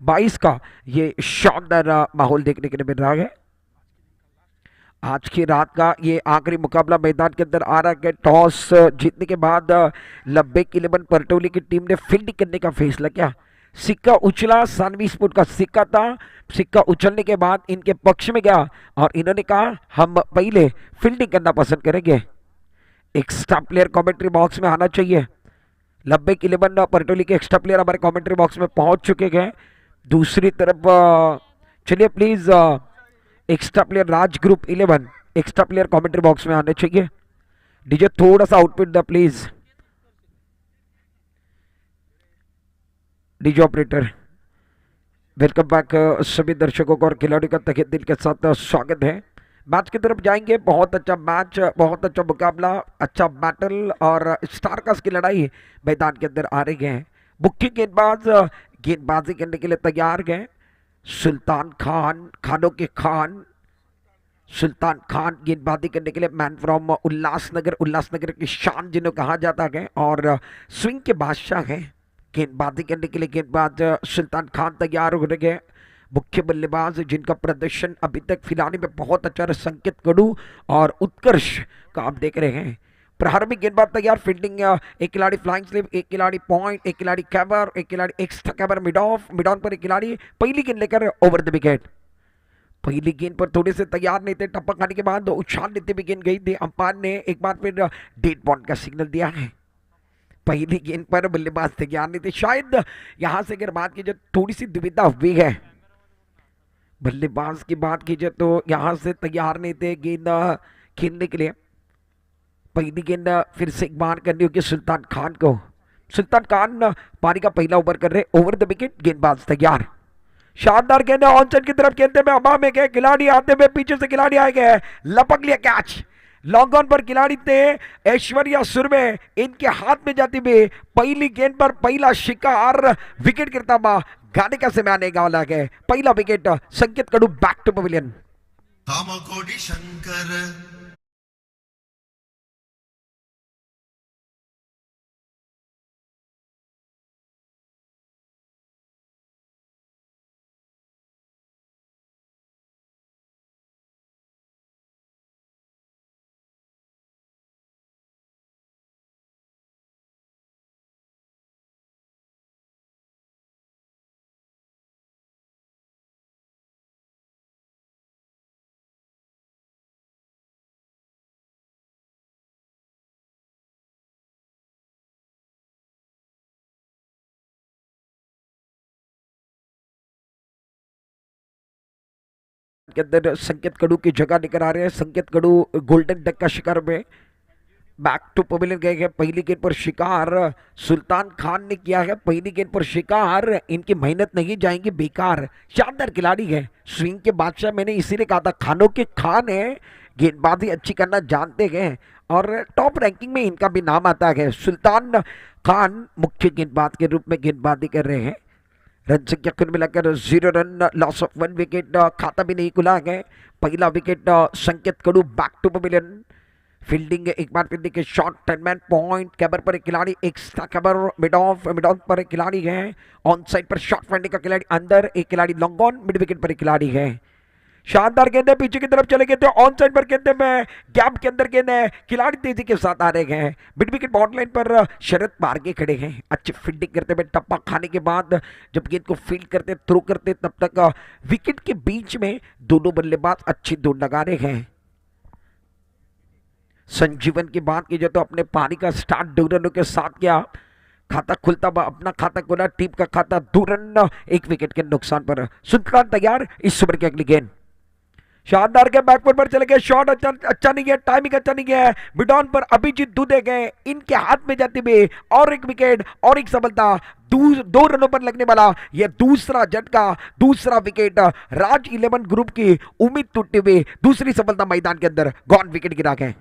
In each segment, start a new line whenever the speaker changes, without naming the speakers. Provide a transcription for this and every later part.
2022 का ये शानदार माहौल देखने के लिए मिल रहा है। आज की रात का ये आखिरी मुकाबला मैदान के अंदर आ रहा है। टॉस जीतने के बाद लब्बैक 11 परटोली की टीम ने फील्डिंग करने का फैसला किया। सिक्का उछला, सानवी स्पोर्ट का सिक्का था। सिक्का उछलने के बाद इनके पक्ष में गया और इन्होंने कहा हम पहले फील्डिंग करना पसंद करेंगे। एक्स्ट्रा प्लेयर कमेंट्री बॉक्स में आना चाहिए। लब्बैक 11 परटोली के एक्स्ट्रा प्लेयर हमारे कमेंट्री बॉक्स में पहुंच चुके हैं। दूसरी तरफ चलिए please extra player Raj group 11 extra player commentary box में आने चाहिए। डीजे थोड़ा सा output the please. DJ operator welcome back. सभी दर्शकों को और खिलाड़ियों का तहे दिल के साथ स्वागत है। मैच की तरफ जाएंगे। बहुत अच्छा मैच, बहुत अच्छा मुकाबला, अच्छा बैटल और स्टारकास्ट की लड़ाई मैदान के अंदर आ रही है। मुख्य गेंदबाज गेंदबाजी करने के लिए तैयार हैं। सुल्तान खान, खानों के खान सुल्तान खान गेंदबाजी करने के लिए मैन फ्रॉम उल्लासनगर, उल्लासनगर की शान जिन्हें कहा जाता है और स्विंग के बादशाह हैं। गेंदबाजी करने के लिए गेंदबाज सुल्तान खान तैयार हो रहे हैं। मुख्य बल्लेबाज जिनका प्रदर्शन अभी तक फिलहाल में बहुत अच्छा रहा, संकेत गडू और उत्कर्ष का आप देख रहे हैं। प्रहार में गेंदबाज तैयार, फील्डिंग एक खिलाड़ी फ्लाइंग स्लिप, एक खिलाड़ी पॉइंट, एक खिलाड़ी कैबर, एक खिलाड़ी extra कैबर, mid of, mid on पर एक खिलाड़ी पहली गेंद लेकर ओवर द विकेट। पहली गेंद पर थोड़े से तैयार नहीं थे, टप्पा खाने के बाद उछाल लेते हुए गेंद गई थी। अंपायर ने एक बार फिर डेड बॉल का सिग्नल दिया है। पहली गेंद पर बल्लेबाज तैयार नहीं थे। शायद यहां से अगर बात की जाए थोड़ी सी दुविधा हुई है। बल्लेबाज की बात की जाए तो यहां से तैयार नहीं थे गेंद खेलने के लिए। पहली गेंद फिर से एक बार करनी होगी सुल्तान खान को। सुल्तान खान पारी का पहला ओवर कर रहे, ओवर द विकेट, गेंदबाज तैयार। शानदार गेंद ऑन साइड की तरफ खेलते हुए हवा में गए, खिलाड़ी आते हुए पीछे से खिलाड़ी आए गए, लपक लिया कैच। लॉन्ग ऑन पर खिलाड़ी थे ऐश्वर्या सुरवे, इनके हाथ में जाती हुई पहली गेंद पर पहला शिकार, विकेट गिरता हुआ गाने का समय आने वाला है। पहला wicket, Sanket Kadu back to pavilion.
Kamakoti Shankar
के अंदर संकेत कडू की जगह लेकर आ रहे हैं। संकेत कडू गोल्डन डक का शिकार में बैक टू पवेलियन गए हैं। पहली गेंद पर शिकार सुल्तान खान ने किया है। पहली गेंद पर शिकार, इनकी मेहनत नहीं जाएंगी बेकार। शानदार खिलाड़ी है, स्विंग के बादशाह मैंने इसीलिए कहा था, खानों के खान है, गेंदबाजी अच्छी करना जानते हैं और टॉप रैंकिंग में इनका भी नाम आता है। सुल्तान खान मुख्य गेंदबाज के रूप में गेंदबाजी कर रहे हैं। रन संख्या कुल मिलाकर 0 रन, लॉस ऑफ 1 विकेट, खाता भी नहीं खुला है। पहला wicket Sanket Kadu back to pavilion. Fielding एक बार फिर देखिए, शॉट, 10 मैन पॉइंट, कैबर पर एक खिलाड़ी, extra कैबर, mid of, mid on पर एक खिलाड़ी है। ऑन साइड पर शॉट फाइंडिंग का खिलाड़ी अंदर, एक खिलाड़ी लॉन्ग ऑन, मिड विकेट पर एक खिलाड़ी है। शानदार गेंद है, पीछे की तरफ चले गए थे, ऑन साइड पर गेंद में गैप के अंदर गेंद है, खिलाड़ी तेजी के साथ आ रहे हैं। मिड विकेट बॉर्ड लाइन पर शरद मार्गे खड़े हैं। अच्छी फील्डिंग करते हुए टप्पा खाने के बाद जब गेंद को फील्ड करते, थ्रो करते, तब तक विकेट के बीच में दोनों बल्लेबाज अच्छी दौड़ लगा रहे हैं। संजीवन की बात की जाए तो अपने पारी का स्टार्ट 2 रनों के साथ किया। खाता खुलता हुआ अपना खाता खोला, टीम का खाता 2 रन, 1 विकेट के नुकसान पर। सुल्तान तैयार, इस ओवर की अगली गेंद। शानदार के बैकवर्ड पर चले गए, शॉट अच्छा अच्छा नहीं है, टाइमिंग अच्छा नहीं है। मिडॉन पर अभिजीत दूधे गए, इनके हाथ में जाते हुए और एक विकेट और एक सफलता। 2 रनों पर लगने वाला यह दूसरा झटका, दूसरा विकेट। राज 11 ग्रुप की उम्मीद टूटते हुए दूसरी सफलता मैदान के अंदर, गॉन विकेट गिरा गए।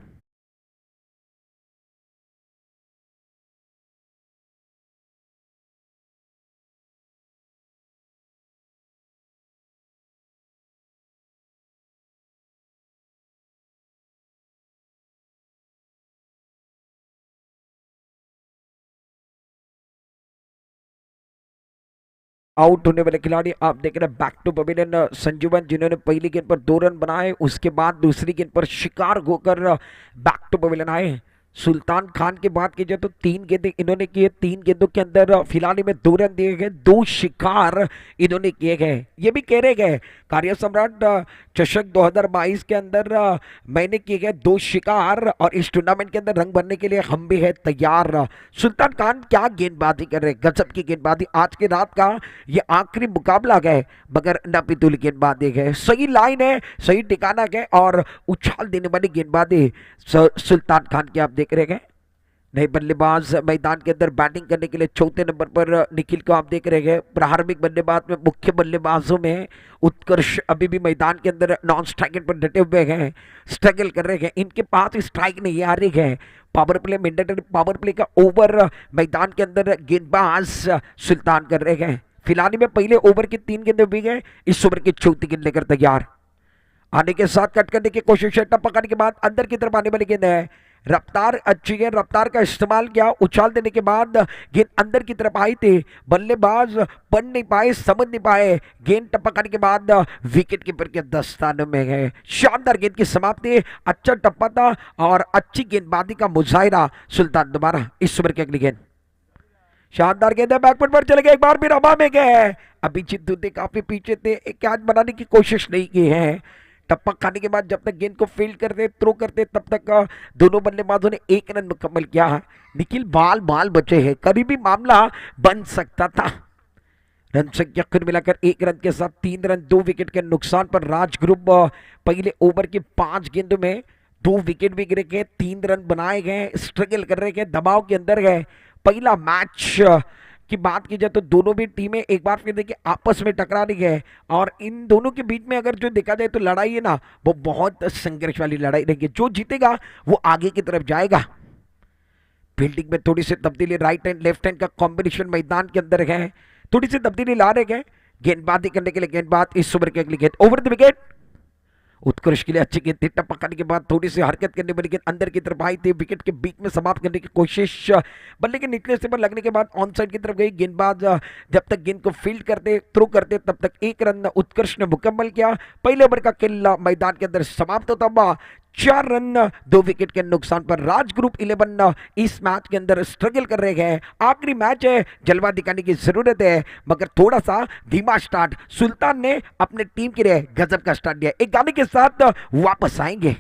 आउट होने वाले खिलाड़ी आप देख रहे हैं बैक टू पवेलियन संजीवन, जिन्होंने पहली गेंद पर 2 रन बनाए, उसके बाद दूसरी गेंद पर शिकार होकर बैक टू पवेलियन आए। सुल्तान खान की बात की जाए तो 3 गेंदें इन्होंने किए, 3 गेंदों के अंदर फिलहाल में 2 रन दिए गए, 2 शिकार इन्होंने किए गए। ये भी कह रहे गए कार्य सम्राट चषक 2022 के अंदर मैंने किए गए 2 शिकार, और इस टूर्नामेंट के अंदर रंग भरने के लिए हम भी है तैयार। सुल्तान खान क्या गेंदबाजी कर रहे, गजब की गेंदबाजी। आज की रात का ये आखिरी मुकाबला गए मगर नपीतुल गेंदबाजी गए, सही लाइन है, सही ठिकाना गए और उछाल देने वाली गेंदबाजी सुल्तान खान की आप देख रहे हैं। नए बल्लेबाज मैदान के अंदर बैटिंग करने के लिए चौथे नंबर पर निखिल को आप देख रहे हैं। प्रारंभिक बल्लेबाज में मुख्य बल्लेबाजों में उत्कर्ष अभी भी मैदान के अंदर नॉन स्ट्राइक पर डटे हुए हैं, स्ट्रगल कर रहे हैं, इनके पास स्ट्राइक नहीं आ रही है। Power play, mandatory power play का ओवर मैदान के अंदर गेंदबाज सुल्तान कर रहे हैं। फिलहाल में पहले ओवर की 3 गेंदें भी गए, इस ओवर की चौथी गेंद लेकर तैयार आने के साथ कट करने की कोशिश है, टप पकड़ने के बाद अंदर की तरफ आने वाली गेंद है। रफ्तार अच्छी है, रफ्तार का इस्तेमाल किया, उछाल देने के बाद गेंद अंदर की तरफ आई थी, बल्लेबाज पढ़ नहीं पाए, समझ नहीं पाए, गेंद टपकाने के बाद विकेट कीपर के दस्ताने में है। शानदार गेंद की समाप्ति, अच्छा टप्पा था और अच्छी गेंदबाजी का मुजाहिरा सुल्तान दोबारा इस ओवर की अगली गेंद। शानदार गेंद है, बैकफुट पर चले गए, एक बार फिर हवा में गए। अभिजीत दुबे काफी पीछे थे, एक कैच बनाने की कोशिश नहीं की है। टप्पा खाने के बाद जब तक गेंद को फील्ड करते, थ्रो करते, तब तक दोनों बल्लेबाजों ने 1 रन मुकम्मल किया। निखिल बाल बचे हैं, कभी भी मामला बन सकता था। रन संख्या कुल मिलाकर 1 रन के साथ 3 रन, 2 विकेट के नुकसान पर राज ग्रुप पहले ओवर की 5 गेंदों में 2 विकेट भी गिरे गए, 3 रन बनाए गए, स्ट्रगल कर रहे गए, दबाव के अंदर गए। पहला मैच की बात की जाए तो दोनों भी टीमें एक बार फिर देखिए आपस में टकरा रही है, और इन दोनों के बीच में अगर जो देखा जाए तो लड़ाई है ना, वो बहुत संघर्ष वाली लड़ाई रहेगी। जो जीतेगा वो आगे की तरफ जाएगा। फील्डिंग में थोड़ी सी तब्दीली, राइट हैंड लेफ्ट हैंड का कॉम्बिनेशन मैदान के अंदर है, थोड़ी सी तब्दीली ला रहे हैं गेंदबाजी करने के लिए। गेंदबाज इस ओवर की अगली गेंद, ओवर द विकेट। उत्कृष्ट के लिए अच्छी गेंद थी, टप पकड़ने के बाद थोड़ी सी हरकत करने वाली गेंद अंदर की तरफ आई थी, विकेट के बीच में समाप्त करने की कोशिश, बल्ले के निचले से पर लगने के बाद ऑन साइड की तरफ गई गेंदबाज। जब तक गेंद को फील्ड करते, थ्रो करते, तब तक 1 रन उत्कृष्ट ने मुकम्मल किया। पहले ओवर का खेल मैदान के अंदर समाप्त होता हुआ 4 रन, 2 विकेट के नुकसान पर राज ग्रुप 11 इस मैच के अंदर स्ट्रगल कर रहे हैं। आखिरी मैच है, जलवा दिखाने की जरूरत है, मगर थोड़ा सा धीमा स्टार्ट सुल्तान ने अपने टीम के लिए गजब का स्टार्ट दिया। एक गाने के साथ वापस आएंगे।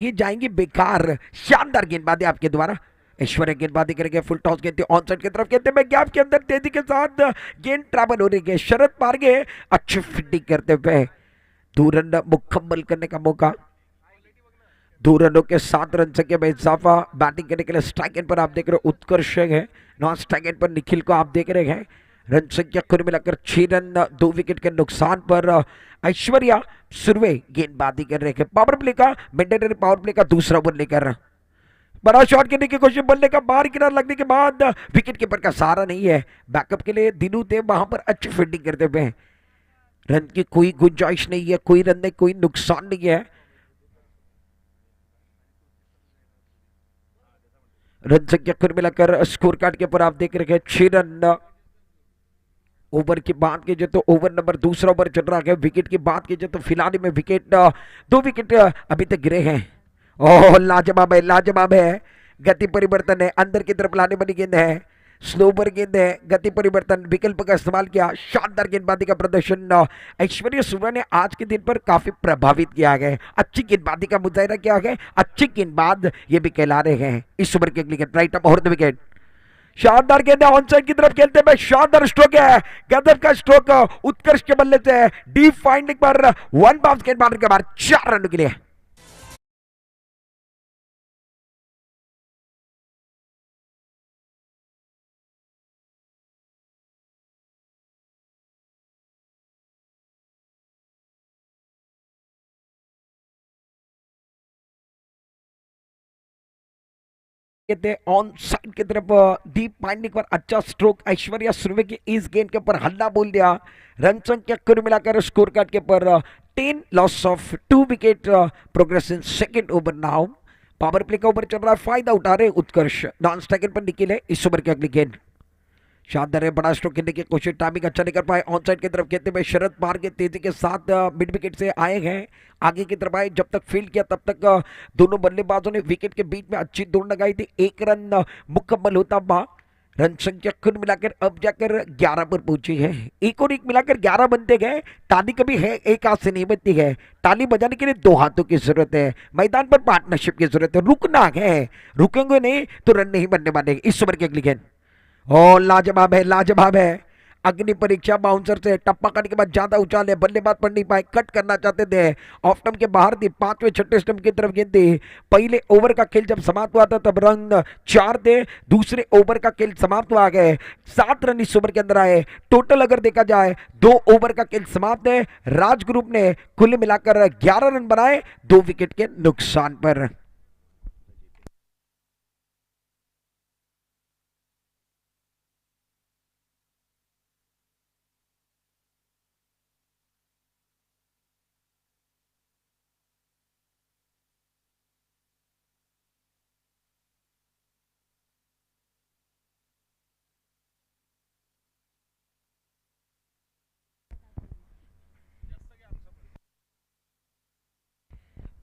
ये जाएंगे बेकार। शानदार गेंदबाजी आपके द्वारा, ऐश्वर्या गेंदबाजी करेंगे, फुल टॉस गेंद ऑन साइड की तरफ, कहते हैं गैप के अंदर तेजी के साथ गेंद ट्रैवल हो रही है। शरद पारगे अच्छी फील्डिंग करते हुए 2 रन मुकम्मल करने का मौका। 2 रनों के 7 रन संख्या में इजाफा। बैटिंग करने के लिए स्ट्राइक एंड पर आप देख रहे हो उत्कर्ष है, नॉन स्ट्राइक एंड पर निखिल को आप देख रहे हैं। रन संख्या कुल मिलाकर 6 रन, 2 विकेट के नुकसान पर ऐश्वर्या सुरवे गेंदबाजी कर रहे हैं। पावर प्ले का, मैंडेटरी पावर प्ले का दूसरा ओवर लेकर बड़ा शॉट करने की कोशिश, बल्ले का बाहर किनारा लगने के बाद विकेट कीपर का सहारा नहीं है। बैकअप के लिए दिनू थे वहां पर अच्छी फील्डिंग करते हुए। रन की कोई गुंजाइश नहीं है, कोई रन नहीं, कोई नुकसान नहीं है। रन संख्या कुल मिलाकर स्कोर कार्ड के ऊपर आप देख रहे हैं 6 रन। ओवर की बात कीजिए तो ओवर नंबर दूसरा ओवर चल रहा है। विकेट की बात कीजिए तो फिलहाल में विकेट 2 विकेट अभी तक गिरे हैं। ओह लाजवाब है, लाजवाब है। गति परिवर्तन है, अंदर की तरफ लाने वाली गेंद है, स्लोवर गेंद है, गति परिवर्तन विकल्प का इस्तेमाल किया। शानदार गेंदबाजी का प्रदर्शन ऐश्वर्या सुरवे ने आज के दिन पर काफी प्रभावित किया गया। अच्छी गेंदबाजी का मुजाहिरा किया गया, अच्छी गेंदबाज ये भी कहला रहे हैं। इस ओवर की अगली गेंद राइट अप और द विकेट। शानदार गेंद ऑन साइड की तरफ खेलते हुए शानदार स्ट्रोक है, गजब का स्ट्रोक उत्कर्ष के बल्ले से डीप फाइंडिंग पर 1 बाउंस गेंद मारने के बाद 4 रन के लिए। कहते हैं ऑन साइड की तरफ डीप पाइंडिंग पर अच्छा स्ट्रोक ऐश्वर्या सुरवे की इस गेंद के ऊपर हल्ला बोल दिया। रन संख्या कुल मिलाकर स्कोर कार्ड के ऊपर 10 loss of 2 wicket progress in second over now. Power play का ओवर चल रहा है, फायदा उठा रहे उत्कर्ष, नॉन स्ट्राइकर पर निकले इस ओवर की अगली गेंद। शानदार है, बड़ा स्ट्रोक खेलने की कोशिश, टाइमिंग अच्छा नहीं कर पाए। ऑन साइड की तरफ खेलते हुए शरद पार के तेजी के साथ मिड विकेट से आए हैं, आगे की तरफ आए। जब तक फील्ड किया तब तक दोनों बल्लेबाजों ने विकेट के बीच में अच्छी दौड़ लगाई थी। एक रन मुकम्मल होता हुआ रन संख्या कुल मिलाकर अब जाकर 11 पर पहुंची है। एक और एक मिलाकर 11 बनते गए। ताली कभी है एक हाथ से नहीं बनती है, ताली बजाने के लिए दो हाथों की जरूरत है। मैदान पर पार्टनरशिप की जरूरत है, रुकना है, रुकेंगे नहीं तो रन नहीं बनने वाले। इस ओवर की अगली गेंद और लाजवाब है, लाजवाब है। अग्नि परीक्षा बाउंसर से टप्पा करने के बाद ज्यादा उछाल है, बल्लेबाज पढ़ नहीं पाए, कट करना चाहते थे, ऑफ स्टंप के बाहर थी, पांचवें छठे स्टंप की तरफ गेंद थी। पहले ओवर का खेल जब समाप्त हुआ था तब रन 4 थे, दूसरे ओवर का खेल समाप्त हुआ गए 7 रन इस ओवर के अंदर आए। टोटल अगर देखा जाए 2 ओवर का खेल समाप्त है, राज ग्रुप ने कुल मिलाकर 11 रन बनाए 2 विकेट के नुकसान पर।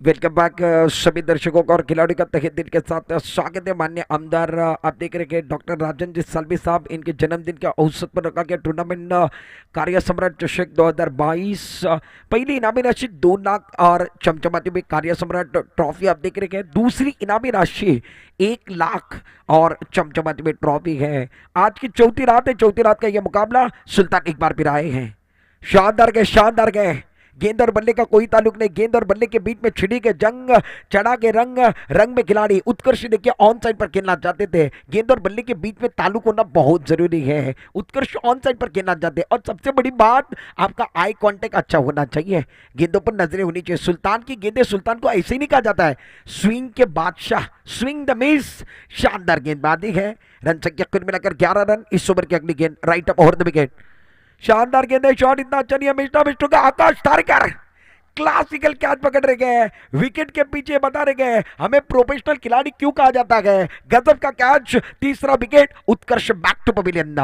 वेलकम बैक सभी दर्शकों का और खिलाड़ियों का तहे दिल के साथ स्वागत है। माननीय आमदार आप देख रहे हैं डॉक्टर राजेंद्र सालवी साहब, इनके जन्मदिन के अवसर पर रखा गया टूर्नामेंट कार्य सम्राट चषक 2022। पहली इनामी राशि 2 लाख और चमचमाती हुई कार्य सम्राट ट्रॉफी आप देख रहे हैं। दूसरी इनामी राशि 1 लाख और चमचमाती हुई ट्रॉफी है। आज की चौथी रात है, चौथी रात का यह मुकाबला सुल्तान एक बार फिर आए हैं। शानदार गए, शानदार गए, गेंद और बल्ले का कोई ताल्लुक नहीं, गेंद और बल्ले के बीच में छिड़ी के जंग, चढ़ा के रंग, रंग में खिलाड़ी उत्कर्ष देखिए ऑन साइड पर खेलना चाहते थे। गेंद और बल्ले के बीच में ताल्लुक होना बहुत जरूरी है। उत्कर्ष ऑन साइड पर खेलना चाहते हैं और सबसे बड़ी बात आपका आई कांटेक्ट अच्छा होना चाहिए, गेंदों पर नजरें होनी चाहिए। सुल्तान की गेंदें, सुल्तान को ऐसे ही नहीं कहा जाता है, स्विंग के बादशाह, स्विंग द मिस। शानदार गेंदबाजी है। रन संख्या कुल मिलाकर 11 रन इस ओवर की अगली गेंद, right up over the wicket. शानदार गेंद है, शॉट इतना अच्छा नहीं है, मिस्टर मिस्टर का आकाश तारकर क्लासिकल कैच पकड़ रहे गए, विकेट के पीछे बता रहे गए हमें प्रोफेशनल खिलाड़ी क्यों कहा जाता है। गजब का कैच, तीसरा wicket, Utkarsh back to pavilion.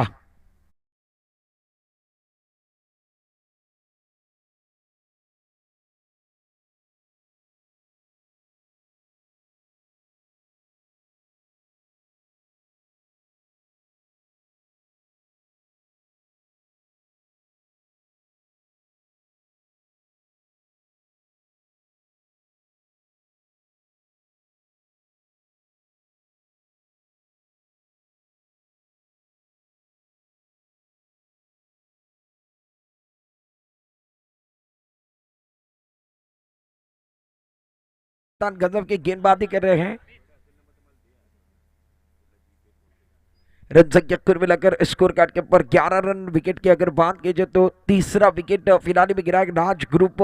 गजब की गेंदबाजी कर रहे हैं। रन संख्या कुल मिलाकर स्कोर कार्ड के ऊपर 11 रन। विकेट की अगर बात की जाए तो तीसरा विकेट फिलहाल में गिरा है। राज ग्रुप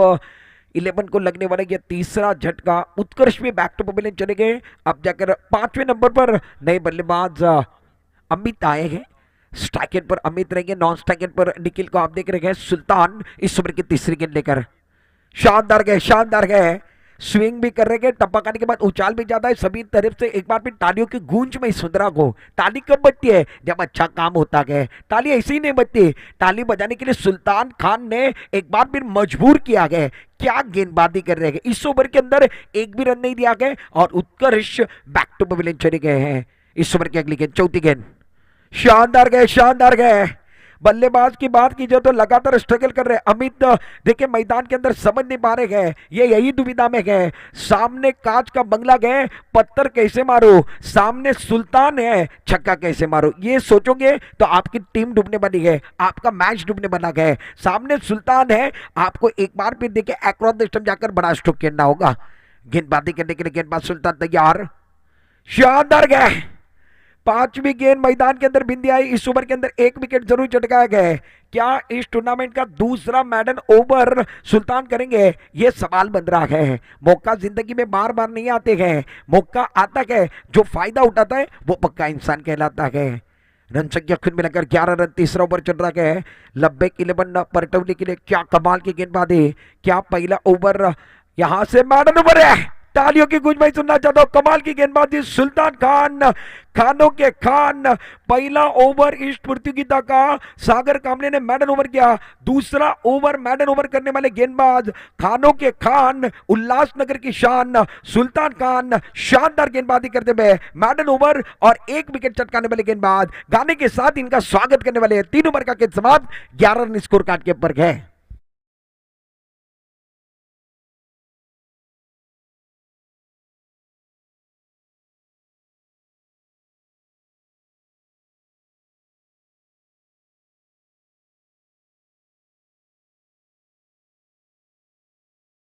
11 को लगने वाला यह तीसरा झटका। उत्कर्ष भी बैक टू पवेलियन चले गए। अब जाकर 5वें नंबर पर नए बल्लेबाज अमित आए हैं। स्ट्राइक पर अमित रहेंगे, नॉन स्ट्राइक पर निखिल को आप देख रहे हैं। सुल्तान इस ओवर की तीसरी गेंद लेकर शानदार गए, शानदार गए, स्विंग भी कर रहे हैं, टप्पा करने के बाद उछाल भी ज्यादा है। सभी तरफ से एक बार फिर तालियों की गूंज में सुंदरा को, ताली कब बजती है जब अच्छा काम होता है, ताली ऐसे ही नहीं बजती। ताली बजाने के लिए सुल्तान खान ने एक बार फिर मजबूर किया गया। क्या गेंदबाजी कर रहे हैं, इस ओवर के अंदर एक भी रन नहीं दिया गया और उत्कर्ष बैक टू पवेलियन चले गए हैं। इस ओवर की अगली गेंद, चौथी गेंद, शानदार गए, शानदार गए। बल्लेबाज की बात की जाए तो लगातार स्ट्रगल कर रहे हैं अमित। देखिए मैदान के अंदर समझ नहीं पा रहे गए, ये यही दुविधा में गए। सामने कांच का बंगला गए, पत्थर कैसे मारो, सामने सुल्तान है, छक्का कैसे मारो, ये सोचोगे तो आपकी टीम डूबने वाली है, आपका मैच डूबने वाला है। सामने सुल्तान है, आपको एक बार फिर देखिए अक्रॉस द स्टंप जाकर बड़ा स्ट्रोक खेलना होगा। गेंदबाजी करने के लिए गेंदबाज सुल्तान तैयार, शानदार गए, पांचवी गेंद मैदान के अंदर बिंदी आई, इस ओवर के अंदर एक विकेट जरूर चटकाया गया है। क्या इस टूर्नामेंट का दूसरा मैडन ओवर सुल्तान करेंगे, ये सवाल बन रहा है। मौका जिंदगी में बार बार नहीं आते हैं, मौका आता है, जो फायदा उठाता है वो पक्का इंसान कहलाता है। रन संख्या खुद मिलाकर 11 रन, तीसरा ओवर चल रहा है। लब्बे 11 परटवली के लिए क्या कमाल की गेंदबाजी, क्या पहला ओवर यहां से मैडन ओवर है। तालियों की गूंज मैं सुनना चाहता हूं, कमाल की गेंदबाजी सुल्तान खान, खानों के खान। पहला ओवर ईस्ट प्रतियोगिता का सागर कामले ने मैडन ओवर किया, दूसरा ओवर मैडन ओवर करने वाले गेंदबाज खानों के खान, उल्लासनगर की शान सुल्तान खान शानदार गेंदबाजी करते हुए मैडन ओवर और एक विकेट चटकाने वाले गेंदबाज। गाने के साथ इनका स्वागत करने वाले 3 ओवर का खेल समाप्त, 11 रन स्कोर कार्ड के ऊपर है।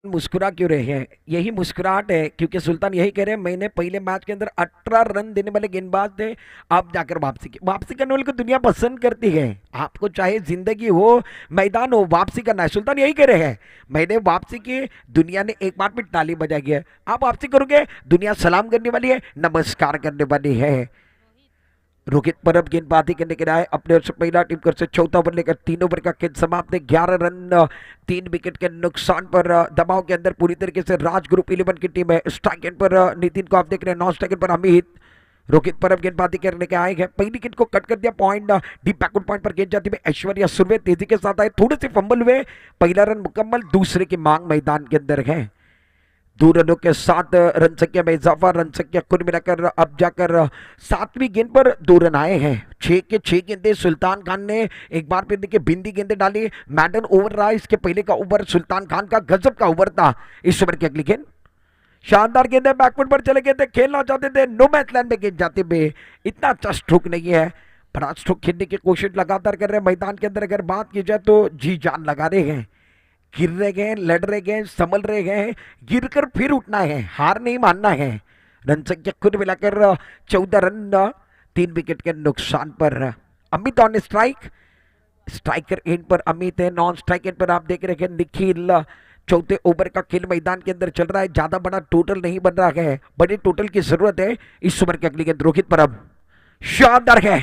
मुस्कुरा क्यों रहे हैं, यही मुस्कुराहट है क्योंकि सुल्तान यही कह रहे हैं मैंने पहले मैच के अंदर 18 रन देने वाले गेंदबाज थे, अब जाकर वापसी करने वाले को दुनिया पसंद करती है। आपको चाहे जिंदगी हो मैदान हो, वापसी करना है। सुल्तान यही कह रहे हैं मैंने वापसी की, दुनिया ने एक बार फिर ताली बजाई है, आप वापसी करोगे दुनिया सलाम करने वाली है, नमस्कार करने वाली है। रोहित परब गेंदबाजी करने के लिए अपने ओर से पहला टीम कर से चौथा ओवर लेकर 3 ओवर का खेल समाप्त है। 11 रन 3 विकेट के नुकसान पर दबाव के अंदर पूरी तरीके से राज ग्रुप 11 की टीम है। स्ट्राइक एंड पर नितिन को आप देख रहे हैं, नॉन स्ट्राइक एंड पर अमित। रोहित परब गेंदबाजी करने के आए हैं, पहली गेंद को कट कर दिया, पॉइंट डीप बैकवर्ड पॉइंट पर गेंद जाती है। ऐश्वर्या सुरवे तेजी के साथ आए, थोड़े से फंबल हुए, पहला रन मुकम्मल, दूसरे की मांग मैदान के अंदर है। 2 रनों के साथ रन संख्या में इजाफा, रन संख्या कुल मिलाकर अब जाकर 7वीं गेंद पर 2 रन आए हैं। 6 के 6 गेंदे सुल्तान खान ने एक बार फिर देखिए बिंदी गेंदे डाली, मैडन ओवर रहा। इसके पहले का ओवर सुल्तान खान का गजब का ओवर था। इस ओवर की अगली गेंद शानदार गेंदे बैकवर्ड पर चले गए थे, खेलना चाहते थे, नो मैच लैंड में गेंद जाते हुए, इतना अच्छा स्ट्रोक नहीं है, बड़ा स्ट्रोक खेलने की कोशिश लगातार कर रहे हैं। मैदान के अंदर अगर बात की जाए तो जी जान लगा रहे हैं, गिर रहे गए, लड़ रहे गए, संभल रहे गए, गिरकर फिर उठना है, हार नहीं मानना है। रन संख्या खुद मिलाकर 14 रन 3 विकेट के नुकसान पर। Amit on strike, striker end पर अमित है, नॉन स्ट्राइक एंड पर आप देख रहे हैं निखिल। चौथे ओवर का खेल मैदान के अंदर चल रहा है, ज्यादा बड़ा टोटल नहीं बन रहा है, बड़े टोटल की जरूरत है। इस ओवर की अगली गेंद रोहित परब शानदार है,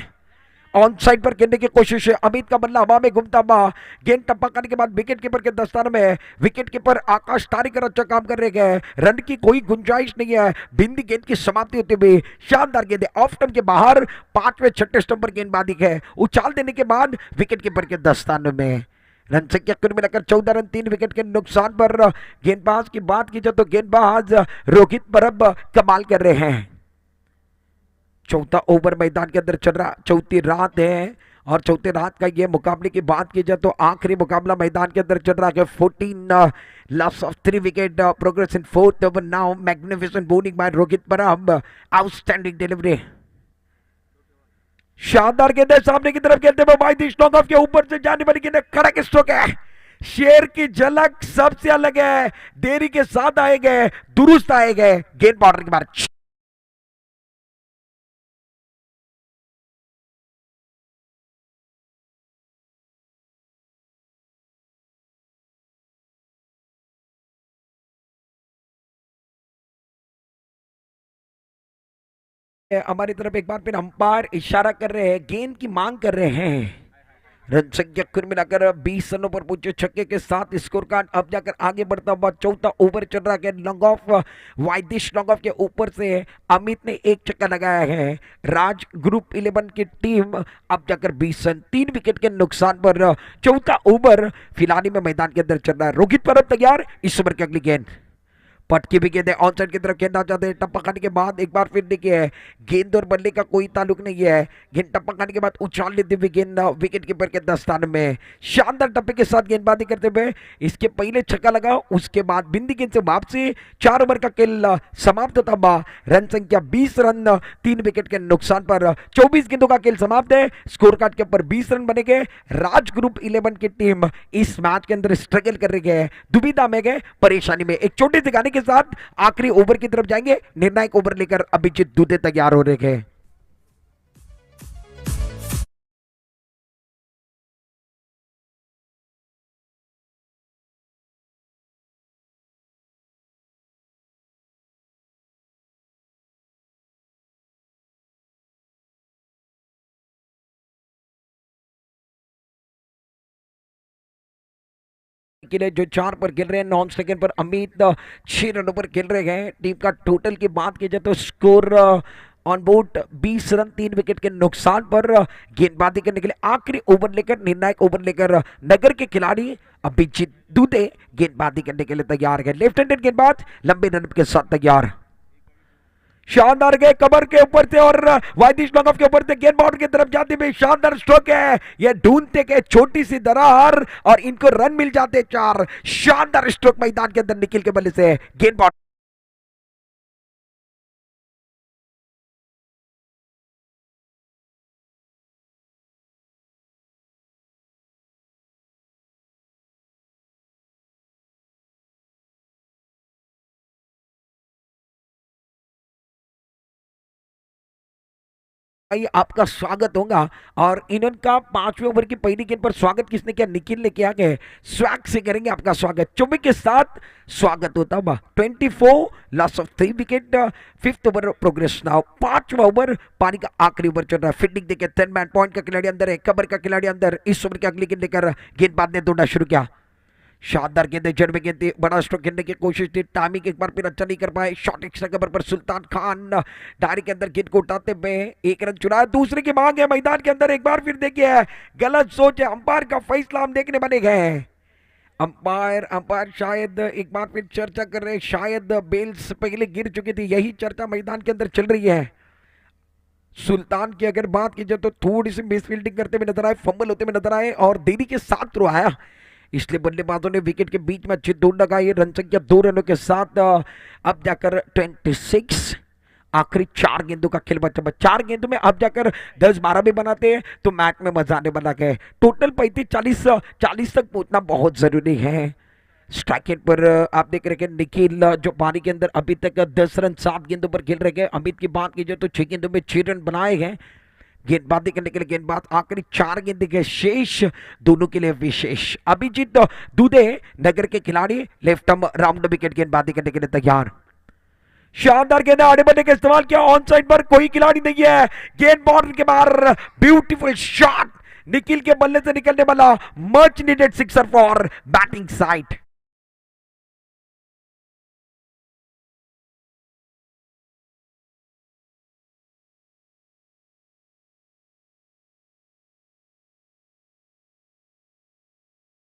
ऑन साइड पर खेलने की कोशिश है। अमित का बल्ला हवा में घूमता हुआ, गेंद टप्पा करने के बाद विकेट कीपर के दस्ताने में, विकेट कीपर आकाश तारिकर अच्छा काम कर रहे हैं, रन की कोई गुंजाइश नहीं है। बिंदी गेंद की समाप्ति होते हुए शानदार गेंद ऑफ स्टंप के बाहर, 5वें 6ठे स्टंप पर गेंदबाजी है, उछाल देने के बाद विकेट कीपर के दस्ताने में। रन संख्या कुल मिलाकर 14 रन 3 विकेट के नुकसान पर। गेंदबाज की बात की जाए तो गेंदबाज रोहित परब कमाल कर रहे हैं। चौथा ओवर मैदान के अंदर चल रहा, चौथी रात है और चौथे रात का ये मुकाबले की बात की जाए तो आखिरी मुकाबला मैदान के अंदर चल रहा है। 14 loss of 3 wicket, progress in 4th over now, magnificent bowling bye Rohit परब, आउटस्टैंडिंग डिलीवरी, शानदार गेंद है, सामने की तरफ खेलते हुए वाइड स्ट्रोक ऑफ के ऊपर से जाने वाली गेंद, कड़क स्ट्रोक है, शेर की झलक सबसे अलग है, देरी के साथ आए गए, दुरुस्त आए गए, गेंद बॉर्डर के बाहर। हमारी तरफ एक बार फिर अंपायर इशारा कर रहे हैं, गेंद की मांग कर रहे हैं। रन संख्या कुल मिलाकर 20 रनों पर पहुंचे छक्के के साथ स्कोर कार्ड अब जाकर आगे बढ़ता हुआ। चौथा ओवर चल रहा है, long off, widish long off के ऊपर से अमित ने एक छक्का लगाया है। राज ग्रुप 11 की टीम अब जाकर 20 रन 3 विकेट के नुकसान पर। चौथा ओवर फिलहाल में मैदान के अंदर चल रहा है। रोहित परब तैयार, इस ओवर की अगली गेंद पटकी भी गेंद है, ऑन साइड की तरफ खेलना चाहते हैं, टप्पा खाने के बाद एक बार फिर देखिए गेंद और बल्ले का कोई ताल्लुक नहीं है, गेंद टप्पा खाने के बाद उछाल लेते हुए गेंद विकेट कीपर के दस्ताने में, शानदार टप्पे के साथ गेंदबाजी करते हुए इसके पहले छक्का लगा, उसके बाद बिंदी गेंद से वापसी। 4 ओवर का खेल समाप्त होता, रन संख्या 20 रन 3 विकेट के नुकसान पर। 24 गेंदों का खेल समाप्त है, स्कोर कार्ड के ऊपर 20 रन बनेंगे। राज ग्रुप 11 की टीम इस मैच के अंदर स्ट्रगल कर रही है, दुविधा में गए, परेशानी में। एक छोटे से गाने के साथ आखिरी ओवर की तरफ जाएंगे, निर्णायक ओवर लेकर अभिजीत दूधे तैयार हो रहे हैं। के लिए जो 4 पर खेल रहे हैं, नॉन सेकंड पर अमित 6 रनों पर खेल रहे हैं। टीम का टोटल की बात की जाए तो score on board 20 run 3 wicket के नुकसान पर गेंदबाजी करने के लिए आखिरी ओवर लेकर, निर्णायक ओवर लेकर नगर के खिलाड़ी अभिजीत दुबे गेंदबाजी करने के लिए तैयार है। लेफ्ट हैंडेड गेंदबाज लंबे रन के साथ तैयार। शानदार गए कमर के ऊपर से और वाइडिश लॉन्ग ऑफ के ऊपर से गेंद बाउंड की तरफ जाते हुए शानदार स्ट्रोक है। ये ढूंढते के छोटी सी दरार और इनको रन मिल जाते 4। शानदार स्ट्रोक मैदान के अंदर निखिल के बल्ले से गेंद बाउंड। आपका स्वागत होगा और इनका 5वें ओवर की पहली गेंद पर स्वागत किसने किया? निखिल ने किया। के स्वैग से करेंगे आपका स्वागत। 24 के साथ स्वागत होता हुआ। 24 loss of 3 wicket. 5th over progress now. 5वां ओवर पारी का आखिरी ओवर चल रहा है। फील्डिंग देखिए 10 मैन पॉइंट का खिलाड़ी अंदर है, कबर का खिलाड़ी अंदर। इस ओवर की अगली गेंद लेकर गेंदबाज ने दौड़ना शुरू किया। शानदार गेंद, जड़ में गेंद, बड़ा स्ट्रोक खेलने की कोशिश थी। टाइमिंग एक बार फिर अच्छा नहीं कर पाए। शॉट एक्स्ट्रा कवर पर सुल्तान खान डायरी के अंदर गेंद को उठाते हुए 1 रन चुराया। दूसरे की मांग है मैदान के अंदर। एक बार फिर देखिए गलत सोच है, अंपायर का फैसला हम देखने वाले गए। अंपायर शायद एक बार फिर चर्चा कर रहे हैं, शायद बेल्स पहले गिर चुकी थी, यही चर्चा मैदान के अंदर चल रही है। सुल्तान की अगर बात की जाए तो थोड़ी सी मिस फील्डिंग करते हुए नजर आए, फंबल होते हुए नजर आए और देरी के साथ थ्रो आया, इसलिए बल्लेबाजों ने विकेट के बीच में अच्छी दौड़ लगाई। रन संख्या 2 रनों के साथ अब जाकर 26। आखिरी 4 गेंदों का खेल बचा। 4 गेंदों में अब जाकर 10-12 भी बनाते हैं तो मैच में मजा आने वाला है। टोटल 35-40 तक पहुंचना बहुत जरूरी है। स्ट्राइक रेट पर आप देख रहे हैं निखिल जो पारी के अंदर अभी तक 10 रन 7 गेंदों पर खेल रहे हैं। अमित की बात की जाए तो 6 गेंदों में 6 रन बनाए हैं। गेंदबाजी करने के लिए गेंदबाज आखिरी 4 गेंद के शेष दोनों के लिए विशेष। अभिजीत दुबे नगर के खिलाड़ी लेफ्ट आर्म राउंड विकेट गेंदबाजी करने के लिए तैयार। शानदार गेंद आड़े बढ़ने का इस्तेमाल किया। ऑन साइड पर कोई खिलाड़ी नहीं है। गेंद बाउंड्री के बाहर, ब्यूटीफुल शॉट निखिल के बल्ले से निकलने वाला much needed sixer for batting side.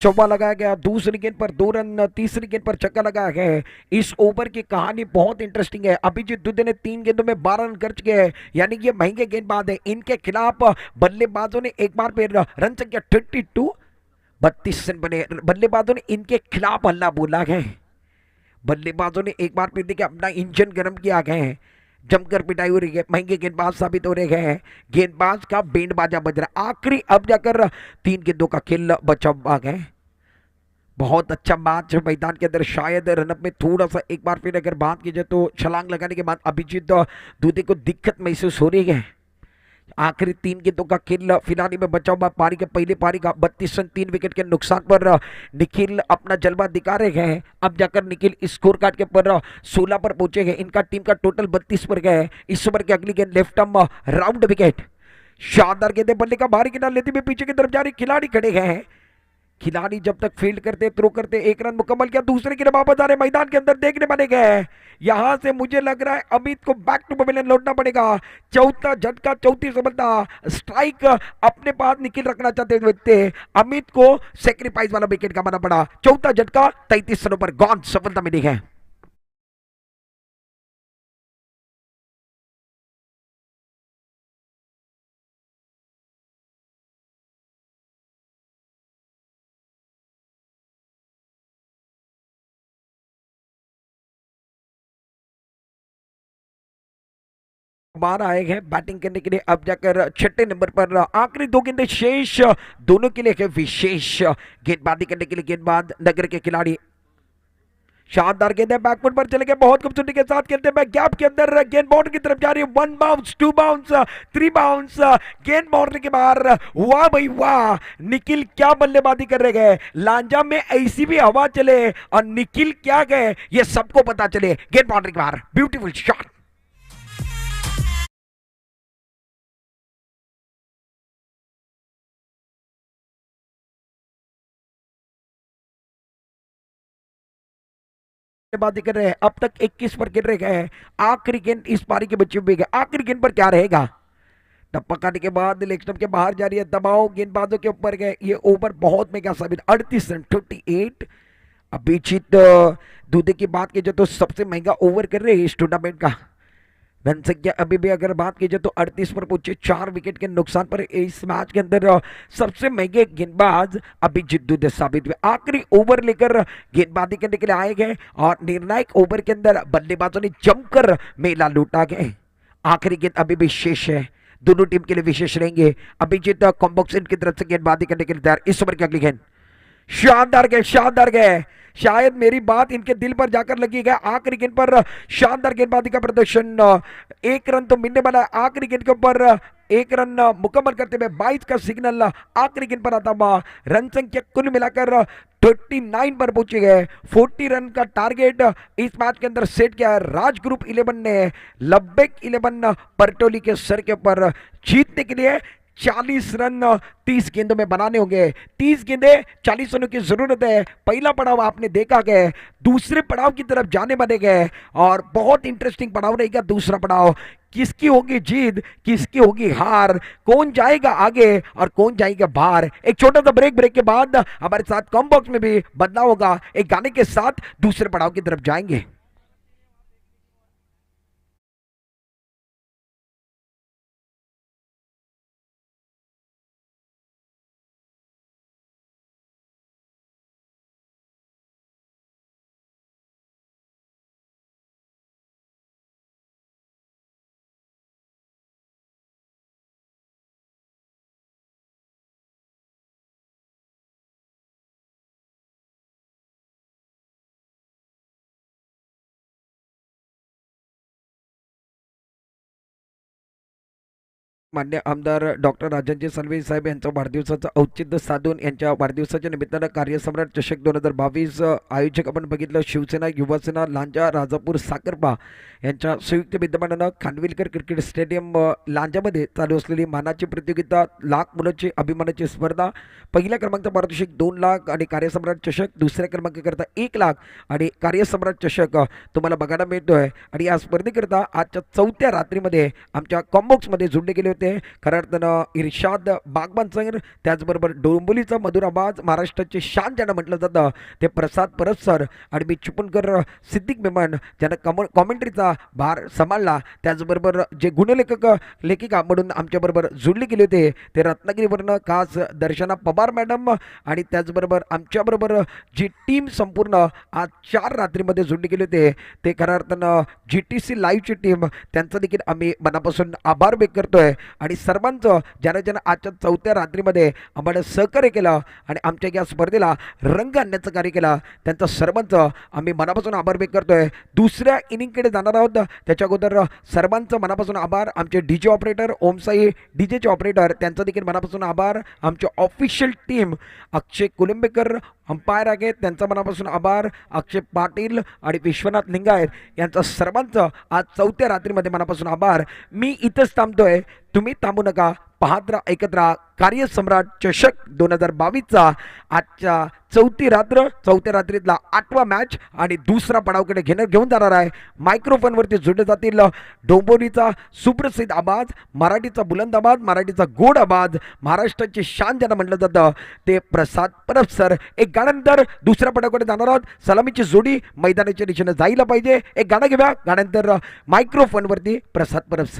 चौका लगाया गया। दूसरी गेंद पर 2 रन, तीसरी गेंद पर छक्का लगाया गया है। इस ओवर की कहानी बहुत इंटरेस्टिंग है। अभिजीत दुबे ने 3 गेंदों में 12 रन खर्च किए हैं, यानी ये महंगे गेंदबाज है। इनके खिलाफ बल्लेबाजों ने एक बार फिर रन संख्या 32 32 रन बने। बल्लेबाजों ने इनके खिलाफ हल्ला बोला है। बल्लेबाजों ने एक बार फिर देखिए अपना इंजन गर्म किया गया है, जमकर पिटाई हो रही है, महंगे गेंदबाज साबित हो रहे हैं। गेंदबाज का बैंड बाजा बज रहा है। आखिरी अब जाकर 3 गेंदों का खेल बचा हुआ है। बहुत अच्छा मैच मैदान के अंदर। शायद रनअप में थोड़ा सा एक बार फिर अगर बात की जाए तो छलांग लगाने के बाद अभिजीत दुबे को दिक्कत महसूस हो रही है। आखिरी 3 गेंदों का खेल फिलहाल में बचा हुआ। पारी के पहले पारी का 32 रन 3 विकेट के नुकसान पर निखिल अपना जलवा दिखा रहे हैं। अब जाकर निखिल स्कोर कार्ड के ऊपर 16 पर पहुंचे हैं। इनका टीम का टोटल 32 पर गए। इस ओवर की अगली गेंद लेफ्ट आर्म राउंड विकेट। शानदार गेंद, बल्ले का भारी किनारा लेते हुए पीछे की तरफ जा रही खिलाड़ी खड़े हैं। खिलाड़ी जब तक फील्ड करते थ्रो करते 1 रन मुकम्मल किया। दूसरे की वापस आ रहे मैदान के अंदर देखने बने गए। यहां से मुझे लग रहा है अमित को बैक टू पवेलियन लौटना पड़ेगा। चौथा झटका, चौथी सफलता। स्ट्राइक अपने पास निखिल रखना चाहते थे, अमित को सेक्रीफाइस वाला विकेट गंवाना पड़ा। चौथा झटका 33 रनों पर गॉन, सफलता मिली है। बाहर आए हैं बैटिंग करने के लिए। अब जाकर 6ठे नंबर पर आखिरी 2 गेंदें शेष, दोनों के लिए है विशेष। गेंदबाजी करने के लिए गेंदबाज नगर के खिलाड़ी। शानदार गेंद है, बैकफुट पर चले गए, बहुत खूबसूरती के साथ खेलते हैं। गैप के अंदर गेंद बाउंड्री की तरफ जा रही है। 1 बाउंस, 2 बाउंस, 3 बाउंस। गेंद बाउंड्री के बाहर। वाह भाई वाह, निखिल क्या बल्लेबाजी कर रहे गए। लांजा में ऐसी भी हवा चले और निखिल क्या गए ये सबको पता चले। गेंद बाउंड्री के बाहर, ब्यूटीफुल शॉट। बातें कर रहे हैं, अब तक 21 पर गिर रहे हैं। आखिरी गेंद इस पारी के बच्चे भी गए, आखिरी गेंद पर क्या रहेगा? टप्पा खाने के बाद लेग स्टंप के बाहर जा रही है, दबाव गेंदबाजों के ऊपर गए, ये ओवर बहुत में क्या साबित, 38 रन 38। अभिजीत दूधे की बात की जाए तो सबसे महंगा ओवर कर रहे हैं इस टूर्नामेंट का। रन संख्या अभी भी अगर बात की जाए तो 38 पर पहुंचे, 4 विकेट के नुकसान पर इस मैच के अंदर सबसे महंगे गेंदबाज अभिजीत दूधे साबित हुए। आखिरी ओवर लेकर गेंदबाजी करने के लिए आए गए और निर्णायक ओवर के अंदर बल्लेबाजों ने जमकर मेला लूटा गए। आखिरी गेंद अभी भी शेष है, दोनों टीम के लिए विशेष रहेंगे। अभिजीत कॉम्बॉक्स की तरफ से गेंदबाजी करने के लिए तैयार। इस ओवर की अगली गेंद शानदार गए, शानदार गए, शायद मेरी बात इनके दिल पर जाकर लगी है। आखिरी गेंद पर शानदार गेंदबाजी का प्रदर्शन, एक रन तो मिलने वाला है। आखिरी गेंद के ऊपर एक रन मुकम्मल करते हुए 22 का सिग्नल आखिरी गेंद पर आता हुआ। रन संख्या कुल मिलाकर 39 पर पहुंचे गए। 40 रन का टारगेट इस मैच के अंदर सेट किया है राज ग्रुप 11 ने। लब्बेक 11 परटोली के सर के ऊपर जीतने के लिए 40 रन 30 गेंदों में बनाने होंगे। 30 गेंदे 40 रनों की जरूरत है। पहला पड़ाव आपने देखा गया, दूसरे पड़ाव की तरफ जाने बने गए और बहुत इंटरेस्टिंग पड़ाव रहेगा दूसरा पड़ाव। किसकी होगी जीत, किसकी होगी हार, कौन जाएगा आगे और कौन जाएगा बाहर। एक छोटा सा ब्रेक के बाद हमारे साथ कॉम बॉक्स में भी बदलाव होगा। एक गाने के साथ दूसरे पड़ाव की तरफ जाएंगे। मान्य आमदार डॉक्टर राजनजी साळवे साहेब यांचा वाढदिवसाचं औचित्य साधून यांच्या वाढदिवसाच्या निमित्तानं कार्यसम्राट चषक 2022 आयोजक आपण बघितलं शिवसेना युवासेना लांजा राजापूर साखरपा यांच्या संयुक्त विद्यमानानं खानविलकर क्रिकेट स्टेडियम लांजामध्ये चालू असलेली मानाची प्रतियोगिता, लाख मुलांची अभिमानाची स्पर्धा, पहिल्या क्रमांकाचा पारितोषिक 2 लाख आणि कार्यसम्राट चषक दुसऱ्या क्रमांकाकरता 1 लाख आणि कार्यसम्राट चषक तुम्हाला बघायला मिळतोय। आणि या स्पर्धेकरता आजच्या चौथ्या रात्रीमध्ये आमच्या कॉम्बॉक्समध्ये जोडले गेले होते खऱ्या अर्थानं इर्शाद बागबान सर, त्याचबरोबर डोंबिवलीचा मधुर आवाज, महाराष्ट्राचे शान ज्यांना म्हटलं जातं ते प्रसाद परब सर आणि मी चिपळूणकर सिद्दीक मेमन ज्यांना कॉमेंट्रीचा भार सांभाळला, त्याचबरोबर जे गुणलेखक लेखिका म्हणून आमच्याबरोबर जोडले गेले होते ते रत्नागिरीवरनं खास दर्शना पवार मॅडम आणि त्याचबरोबर आमच्याबरोबर जी टीम संपूर्ण आज 4 रात्रीमध्ये जोडले गेले होते ते खऱ्या अर्थानं GTC लाईव्हची टीम, त्यांचा देखील आम्ही मनापासून आभार व्यक्त करतोय। आणि सर्वांचं ज्यानं ज्यानं आजच्या चौथ्या रात्रीमध्ये आम्हाला सहकार्य केलं आणि आमच्या या स्पर्धेला रंग आणण्याचं कार्य केलं, त्यांचं सर्वांचं आम्ही मनापासून आभार व्यक्त करतोय। दुसऱ्या इनिंगकडे जाणार आहोत त्याच्या अगोदर सर्वांचं मनापासून आभार। आमचे डीजे ऑपरेटर ओमसाई डीजेचे ऑपरेटर त्यांचा देखील मनापासून आभार। आमचे ऑफिशियल टीम अक्षय कुलंबेकर अंपायर आहे त्यांचा मनापासून आभार। अक्षय पाटील आणि विश्वनाथ लिंगायत यांचा सर्वांचं आज चौथ्या रात्रीमध्ये मनापासून आभार। मी इथंच थांबतोय, तुम्ही थांबू नका, पाहत राहा, ऐकत राहा कार्यसम्राट चषक 2022चा आजच्या चौथ्या रात्रीतला 8वा मॅच आणि दुसरा पडावकडे घेऊन जाणार आहे। मायक्रोफोनवरती जोडले जातील डोंबिवलीचा सुप्रसिद्ध आवाज, मराठीचा बुलंद आवाज, मराठीचा गोड आवाज, महाराष्ट्राची शान ज्यांना म्हटलं जातं ते प्रसाद परब सर। एक गाण्यानंतर दुसऱ्या पडावकडे जाणार आहोत, सलामीची जोडी मैदानाच्या दिशेने जायला पाहिजे। एक गाणं घेऊया, गाण्यानंतर मायक्रोफोनवरती प्रसाद परब सर।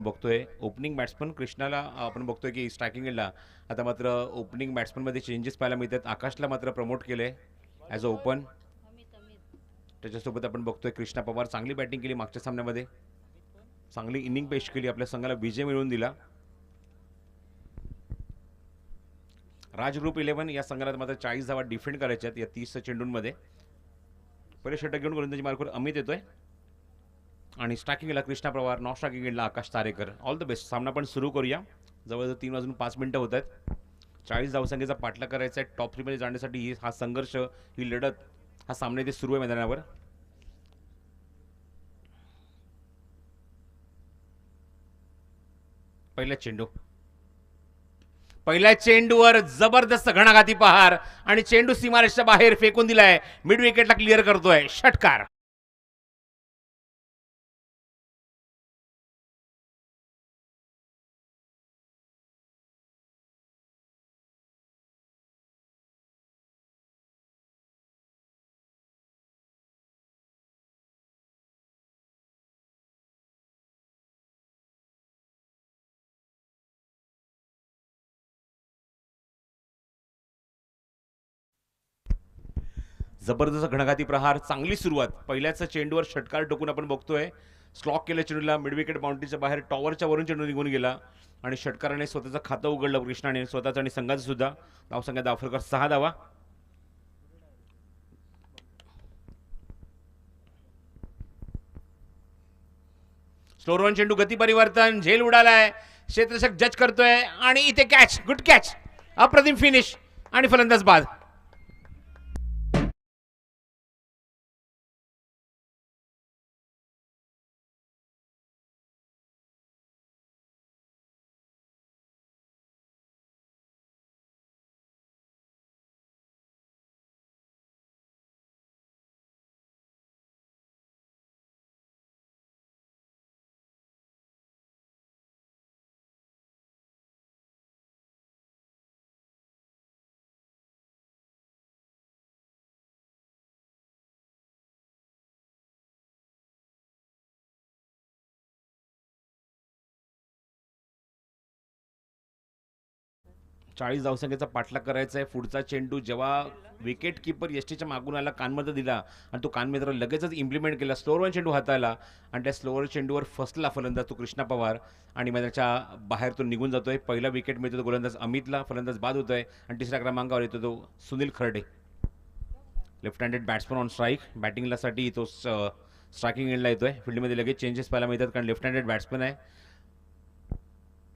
बघतोय ओपनिंग बॅट्समन कृष्णाला आपण बघतोय की स्ट्रायकिंग एंडला आता मात्र ओपनिंग बॅट्समनमध्ये चेंजेस पाहायला मिळतात. आकाशला मात्र प्रमोट केलं आहे ॲज अ ओपन. त्याच्यासोबत आपण बघतोय कृष्णा पवार चांगली बॅटिंग केली मागच्या सामन्यामध्ये, चांगली इनिंग पेश केली, आपल्या संघाला विजय मिळवून दिला. राज ग्रुप 11 या संघाला मात्र 40 धावा डिफेंड करायच्या आहेत या 30 चेंडूंमध्ये. पहिले षटक घेऊन गोलंदाजी मार्कवर अमित येतोय आणि स्ट्रायकिंगला कृष्णा पवार, नॉन स्ट्रायकिंगला Akash Tarekar. All the best. सामना पण सुरू करूया. जवळजवळ 3 वाजून 5 मिनिटं होत आहेत. 40 धावसंख्येचा पाठलाग करायचा आहे टॉप 3 मध्ये जाण्यासाठी. हा संघर्ष, ही लढत, हा सामना इथे सुरू आहे मैदानावर. पहिल्या चेंडूवर जबरदस्त घणाघाती पहार आणि चेंडू सीमारेषच्या बाहेर फेकून दिलाय. मिड विकेटला क्लिअर करतोय षटकार. जबरदस्त घणाघाती प्रहार, चांगली सुरुवात. पहिल्याच चेंडूवर षटकार टोकून आपण बघतोय. स्लॉक केलं चेंडूला, मिड विकेट बाउंड्रीच्या बाहेर टॉवरच्या वरून चेंडू निघून गेला आणि षटकाराने स्वतःचं खातं उघडलं कृष्णाने, स्वतःचं आणि संघाचं सुद्धा. धावसंख्या दाफरकर 6 धावा. स्लोरवन चेंडू, गती परिवर्तन, झेल उडालाय, क्षेत्ररक्षक जज करतोय आणि इथे कॅच, गुड कॅच, अप्रतिम फिनिश आणि फलंदाज बाद. चाळीस धावसंख्येचा पाठलाग करायचा आहे. पुढचा चेंडू जेव्हा विकेट किपर यष्टीच्या मागून आला, कानमध्ये दिला आणि तो कानमित्र लगेचच इम्प्लिमेंट केला. स्लोअरवर चेंडू हाताळला आणि त्या स्लोअर चेंडूवर फसला फलंदाज तो कृष्णा पवार आणि मैदानाच्या बाहेर तो निघून जातोय. पहिला विकेट मिळतो तो गोलंदाज अमितला, फलंदाज बाद होतोय आणि तिसऱ्या क्रमांकावर येतो तो Sunil Kharde, left handed batsman on strike. बॅटिंगलासाठी तो स्ट्रायकिंग एंडला येतोय. फील्डमध्ये लगेच चेंजेस पाहायला मिळतात कारण लेफ्ट हँडेड बॅट्समन आहे.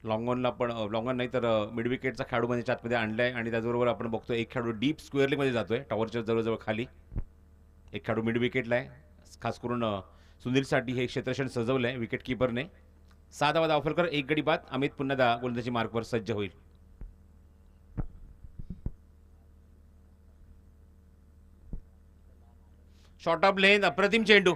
लॉंग ऑनला पण, लॉंग ऑन नाही तर मिड विकेटचा खेळाडू मध्ये आतमध्ये आणलाय आणि त्याचबरोबर आपण बघतो एक खेळाडू डीप स्क्वेअर लेगमध्ये जातोय टॉवरच्या जवळजवळ खाली. एक खेळाडू मिड विकेटला आहे. खास करून सुनीलसाठी हे क्षेत्ररक्षण सजवलं आहे विकेट किपरने. 6 धावा धावफलकर, 1 गडी बाद. अमित पुन्हा गोलंदाजी मार्कवर सज्ज होईल. शॉर्ट ऑफ लेन, अप्रतिम चेंडू.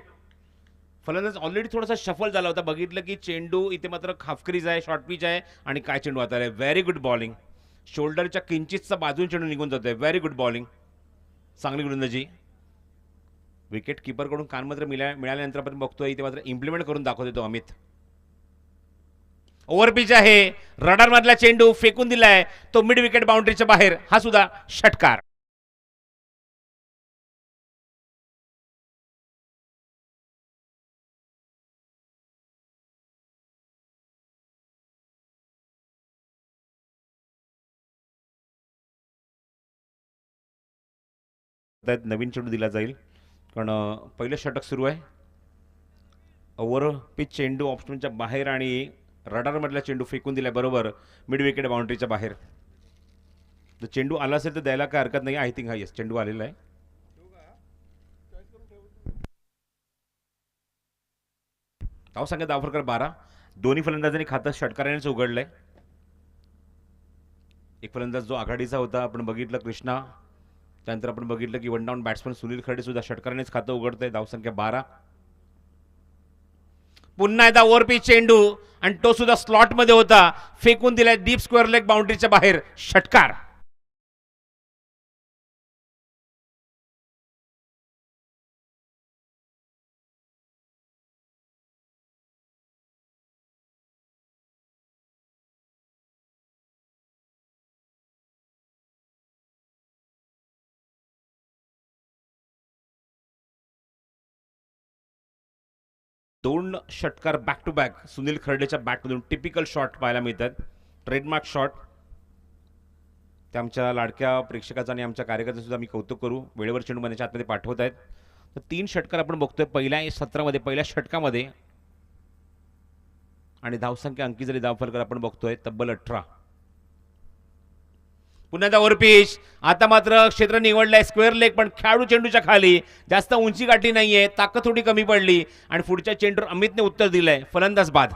फलंदाज ऑलरेडी थोडासा शफल झाला होता, बघितलं की चेंडू इथे मात्र हाफक्रीज आहे, शॉर्ट पिच आहे आणि काय चेंडू आता आहे. Very good bowling. शोल्डरच्या किंचितचा बाजून चेंडू निघून जातोय. व्हेरी गुड बॉलिंग, चांगली गोलंदाजी. विकेट किपरकडून कानमत्र मिळाल्यानंतर आपण बघतोय इथे मात्र इम्प्लिमेंट करून दाखवतो तो अमित. ओव्हरपिच आहे, रडार मधला चेंडू फेकून दिलाय तो मिड विकेट बाउंड्रीच्या बाहेर. हा सुद्धा षटकार. नवीन चेंडू दिला जाईल कारण पहिलं षटक सुरू आहे. ओव्हर पिच चेंडू ऑप्शनच्या बाहेर आणि रडारमधला चेंडू फेकून दिलाय बरोबर मिड विकेट बाउंड्रीच्या बाहेर. तर चेंडू आला असेल तर द्यायला काय हरकत नाही. आय थिंक हा येस चेंडू आलेला आहे. धावसंख्या धावफरकर 12. दोन्ही फलंदाजांनी खातं षटकारानेच उघडलंय. एक फलंदाज जो आघाडीचा होता आपण बघितलं कृष्णा, त्यानंतर आपण बघितलं की वन डाऊन बॅट्समन सुनील खडे सुद्धा षटकारानेच खातं उघडतंय. धावसंख्या 12. पुन्हा एकदा ओव्हरपिच चेंडू आणि तो सुद्धा स्लॉटमध्ये होता, फेकून दिलाय डीप स्क्वेअर लेग बाउंड्रीच्या बाहेर. षटकार. 2 षटकार बॅक टू बॅक सुनील खर्डेच्या बॅटमधून टिपिकल शॉट पाहायला मिळतात, ट्रेडमार्क शॉट. त्या आमच्या लाडक्या प्रेक्षकाचं आणि आमच्या कार्यकर्त्यांचं सुद्धा मी कौतुक करू, वेळेवर चेंडू मनाच्या आतमध्ये पाठवत आहेत. तर 3 षटकार आपण बघतोय पहिल्या सत्रामध्ये, पहिल्या षटकामध्ये. आणि धावसंख्या अंकी जरी धावफलक आपण बघतोय तब्बल 18. पुन्हा एकदा ओव्हरपिच. आता मात्र क्षेत्र निवडलंय स्क्वेअर लेग, पण खेळाडू चेंडूच्या खाली, जास्त उंची गाठी नाहीये, ताकद थोडी कमी पडली आणि पुढच्या चेंडूवर अमितने उत्तर दिलंय. फलंदाज बाद.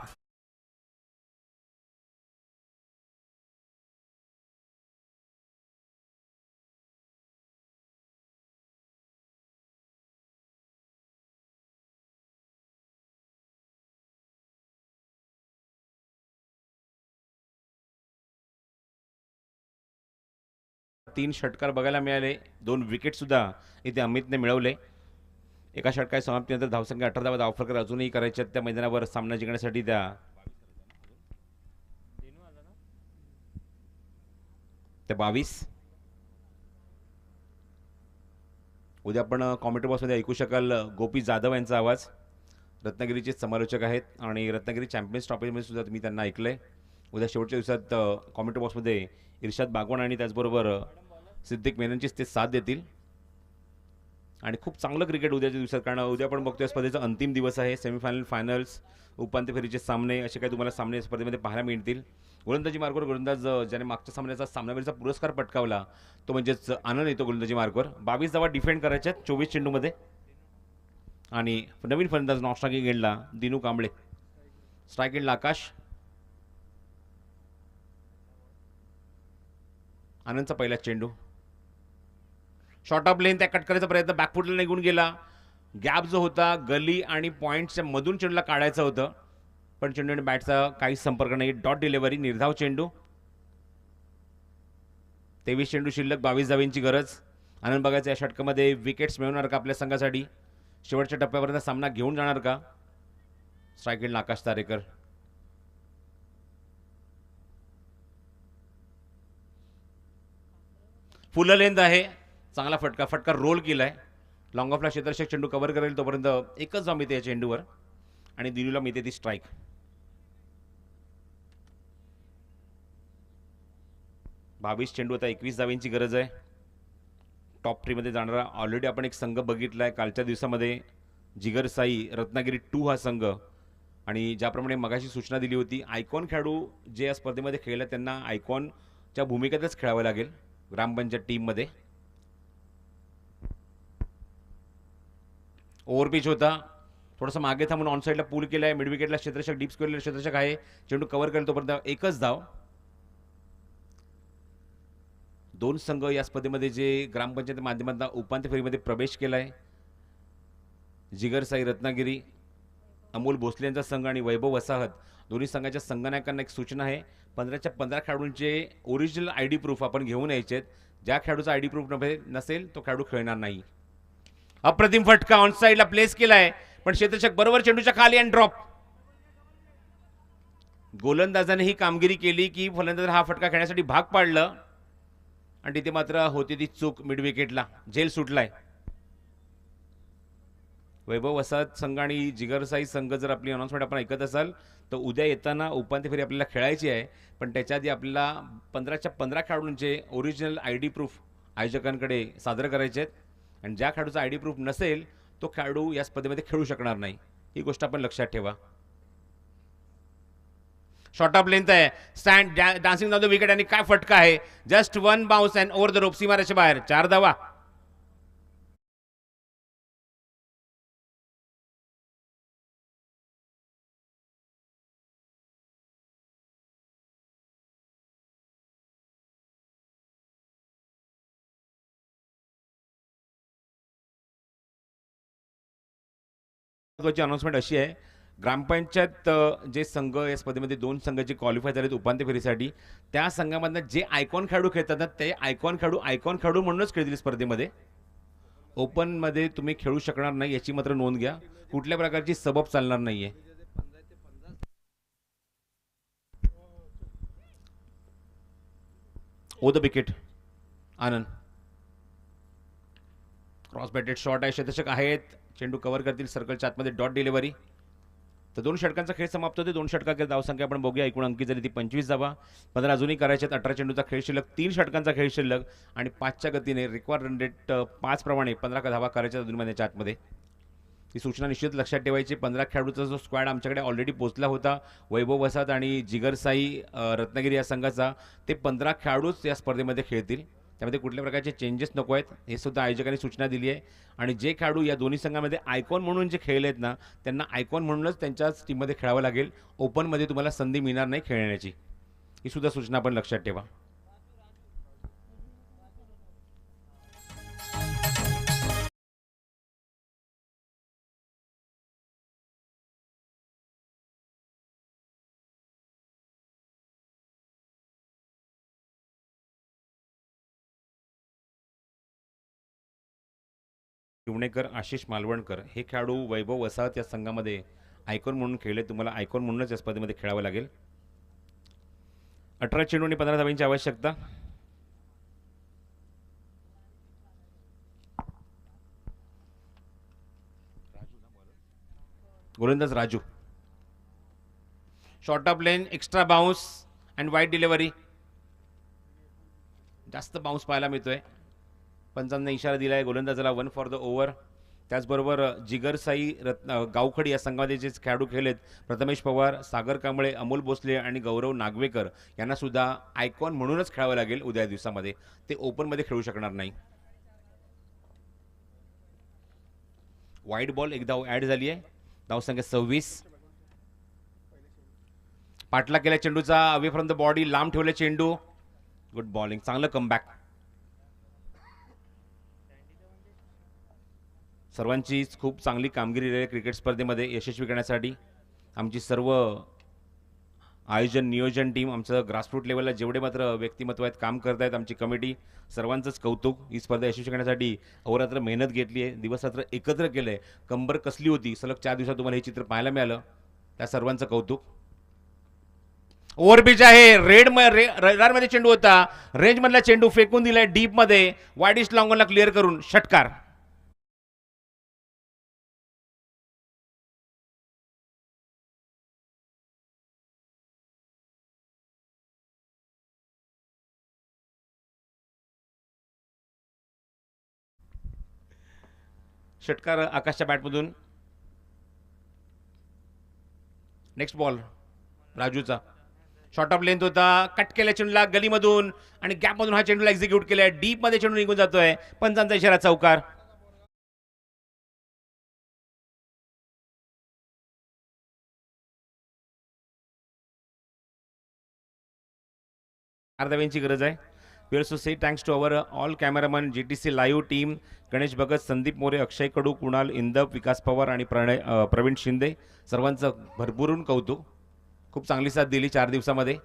तीन षटकार बघायला मिळाले, 2 विकेट सुद्धा इथे अमितने मिळवले. एका षटकार समाप्तीनंतर धावसंख्या 18 धावा, धावफलक अजूनही करायचे त्या मैदानावर सामना जिंकण्यासाठी. त्या 22. उद्या आपण कॉमेंट्री बॉक्समध्ये ऐकू शकाल गोपी जाधव यांचा आवाज. रत्नागिरीचे समालोचक आहेत आणि रत्नागिरी चॅम्पियन्स ट्रॉफीमध्ये सुद्धा तुम्ही त्यांना ऐकलंय. उद्या शेवटच्या दिवसात कॉमेंट्री बॉक्समध्ये इर्शाद बागवान आणि त्याचबरोबर सिद्दीक मेननचीच ते साथ देतील. आणि खूप चांगलं क्रिकेट उद्याच्या दिवसात, कारण उद्या आपण बघतोय स्पर्धेचा अंतिम दिवस आहे. सेमीफायनल, फायनल्स, उपांत्य फेरीचे सामने असे काही तुम्हाला सामने स्पर्धेमध्ये पाहायला मिळतील. गोलंदाजी मार्गवर गोलंदाज ज्याने मागच्या सामन्याचा सामनावीरचा पुरस्कार पटकावला तो म्हणजेच आनंद येतो गोलंदाजी मार्गवर. 22 धावा डिफेंड करायच्या 24 चेंडूमध्ये. आणि नवीन फलंदाज नॉन स्ट्रायकिंग एंडला दिनू कांबळे, स्ट्राईक एंडला आकाश. आनंदचा पहिला चेंडू शॉर्ट ऑफ लेन, त्या कट करायचा प्रयत्न बॅकफुटला निघून गेला. गॅप जो होता गली आणि पॉईंटच्या मधून चेंडूला काढायचं होतं, पण चेंडू आणि बॅटचा काहीच संपर्क नाही. डॉट डिलिव्हरी, निर्धाव चेंडू. 23 चेंडू शिल्लक, 22 धावांची गरज. आनंद बघायचा या षटकामध्ये विकेट्स मिळवणार का आपल्या संघासाठी, शेवटच्या टप्प्यापर्यंत सामना घेऊन जाणार का. स्ट्राईक एंडला आकाश तारेकर. फुल लेंथ आहे, चांगला फटका रोल केलाय. लॉंग ऑफला क्षेत्ररक्षक चेंडू कव्हर करेल तोपर्यंत एकच धाव मिळते या चेंडूवर आणि दिनूला मिळते ती स्ट्राईक. 22 चेंडू, आता 21 धावांची गरज आहे. टॉप 3 मध्ये जाणारा ऑलरेडी आपण एक संघ बघितलाय कालच्या दिवसामध्ये, जिगर साई रत्नागिरी 2 हा संघ. आणि ज्याप्रमाणे मगाशी सूचना दिली होती, आयकॉन खेळाडू जे या स्पर्धेमध्ये खेळले त्यांना आयकॉनच्या भूमिकेतच खेळावं लागेल ग्रामपंचायत टीममध्ये. ओव्हरपिच होता, थोडंसं मागे थांबून ऑन साईडला पूल केलाय. मिड विकेटला क्षेत्ररक्षक, डीप स्क्वेअरला क्षेत्ररक्षक आहे, चेंडू कव्हर करेल तोपर्यंत एकच धाव. 2 संघ या स्पर्धेमध्ये जे ग्रामपंचायत माध्यमातून उपांत्य फेरीमध्ये प्रवेश केलाय, जिगर साई रत्नागिरी, अमोल भोसले यांचा संघ आणि वैभव वसाहत. दोन्ही संघाच्या संघनायकांना एक सूचना आहे, 15च्या 15 खेळाडूंचे ओरिजिनल आयडी प्रूफ आपण घेऊन यायचे. ज्या खेळाडूचा आयडी प्रूफ नसेल तो खेळाडू खेळणार नाही. अप्रतिम फटका ऑन साईडला प्लेस केलाय, पण क्षेत्ररक्षक बरोबर चेंडूच्या खाली आणि ड्रॉप. गोलंदाजाने ही कामगिरी केली की फलंदाजाने हा फटका खेळण्यासाठी भाग पाडलं आणि तिथे मात्र होती ती चूक. मिड विकेटला झेल सुटलाय. वैभव वसाहत संघ आणि जिगरसाई संघ जर आपली अनाउन्समेंट आपण ऐकत असाल तर उद्या येताना उपांत्य फेरी आपल्याला खेळायची आहे, पण त्याच्या आधी आपल्याला 15च्या 15 खेळाडूंचे ओरिजिनल आयडी प्रूफ आयोजकांकडे सादर करायचे आहेत. आणि ज्या खेळाडूचा आयडी प्रूफ नसेल तो खेळाडू या स्पर्धेमध्ये खेळू शकणार नाही, ही गोष्ट आपण लक्षात ठेवा. शॉर्ट ऑफ लेंथ आहे, stand dancing down the wicket आणि काय फटका आहे. Just 1 bounce and over the rope, सीमारेषेच्या बाहेर. 4 धावा. महत्त्वाची अनाउन्समेंट अशी आहे, ग्रामपंचायत जे संघ या स्पर्धेमध्ये 2 संघ जे क्वालिफाय झालेत उपांत्य फेरीसाठी, त्या संघामधनं जे आयकॉन खेळाडू खेळतात ना ते आयकॉन खेळाडू म्हणूनच खेळतील स्पर्धेमध्ये. ओपनमध्ये तुम्ही खेळू शकणार नाही याची मात्र नोंद घ्या. कुठल्या प्रकारची सबब चालणार नाहीये. ओ the wicket Anand. Cross batted shot आहे, क्षेत्ररक्षक आहेत, चेंडू कव्हर करतील सर्कलच्या आतमध्ये. Dot delivery. तर 2 षटकांचा खेळ समाप्त होते. 2 षटकांची धावसंख्या आपण बघूया. एकूण अंकी झाली ती 25 धावा. 15 अजूनही करायचे आहेत. 18 चेंडूचा खेळ शिल्लक, 3 षटकांचा खेळ शिल्लक आणि 5च्या गतीने रिक्वायर्ड रन रेट 5 प्रमाणे 15 धावा करायच्या अजून महिन्याच्या आतमध्ये. ही सूचना निश्चित लक्षात ठेवायची. 15 खेळाडूचा जो स्क्वॅड आमच्याकडे ऑलरेडी पोहोचला होता, वैभव वसात आणि जिगर साई रत्नागिरी या संघाचा, ते 15 खेळाडूच या स्पर्धेमध्ये खेळतील. त्यामध्ये कुठल्या प्रकारचे चेंजेस नको आहेत हे सुद्धा आयोजकांनी सूचना दिली आहे. आणि जे खेळाडू या दोन्ही संघामध्ये आयकॉन म्हणून जे खेळले आहेत ना, त्यांना आयकॉन म्हणूनच त्यांच्याच टीममध्ये खेळावं लागेल. ओपनमध्ये तुम्हाला संधी मिळणार नाही खेळण्याची. ही सुद्धा सूचना आपण लक्षात ठेवा. शिवणेकर, आशिष मालवणकर हे खेळाडू वैभव वसाहत या संघामध्ये आयकॉन म्हणून खेळले. तुम्हाला आयकॉन म्हणूनच या स्पर्धेमध्ये खेळावं लागेल. 18 चेंडू आणि 15 धावांची आवश्यकता. गोलंदाज Raju. Short of lane, extra bounce and wide delivery. जास्त बाउन्स पाहायला मिळतोय. पंचांना इशारा दिला आहे गोलंदाजाला 1 फॉर द ओव्हर. त्याचबरोबर जिगर साई गावखडी या संघामध्ये जे खेळाडू खेळलेत, प्रथमेश पवार, सागर कांबळे, अमोल भोसले आणि गौरव नागवेकर यांना सुद्धा आयकॉन म्हणूनच खेळावं लागेल उद्या दिवसामध्ये. ते ओपनमध्ये खेळू शकणार नाही. वाईड बॉल एक धाव ॲड झाली आहे. धावसंख्या 26. पाठला केल्या चेंडूचा, अवे फ्रॉम द बॉडी, लांब ठेवले चेंडू. गुड बॉलिंग, चांगलं कमबॅक. सर्वांचीच खूप चांगली कामगिरी आहे क्रिकेट स्पर्धेमध्ये यशस्वी करण्यासाठी. आमची सर्व आयोजन नियोजन टीम, आमचं ग्रासरूट लेवलला जेवढे मात्र व्यक्तिमत्व आहेत, काम करत आहेत, आमची कमिटी, सर्वांचंच कौतुक. ही स्पर्धा यशस्वी करण्यासाठी अहोरात्र मेहनत घेतली आहे, दिवसरात्र एकत्र केलं आहे. कंबर कसली होती, सलग 4 दिवसात तुम्हाला हे चित्र पाहायला मिळालं. त्या सर्वांचं कौतुक. ओव्हरपिच आहे. रेडमध्ये चेंडू होता, रेंजमधला चेंडू फेकून दिलाय डीपमध्ये, वाईडिश लॉंगॉनला क्लिअर करून षटकार. षटकार आकाशच्या बॅटमधून. नेक्स्ट बॉल राजूचा. शॉर्ट ऑफ लेंथ होता, कट केल्या चेंडूला गलीमधून आणि गॅपमधून हा चेंडूला एक्झिक्यूट केलाय. डीप मध्ये चेंडू निघून जातोय. पंचांचा इशारा चौकार. धावांची गरज आहे. We also say thanks to our all cameraman, GTC live team, Ganesh Bhagat, Sandeep More, Akshay Kadu, Kunal Indap, Vikas Pawar आणि प्रवीण शिंदे. सर्वांचं भरभरून कौतुक. खूप चांगली साथ दिली 4 दिवसामध्ये.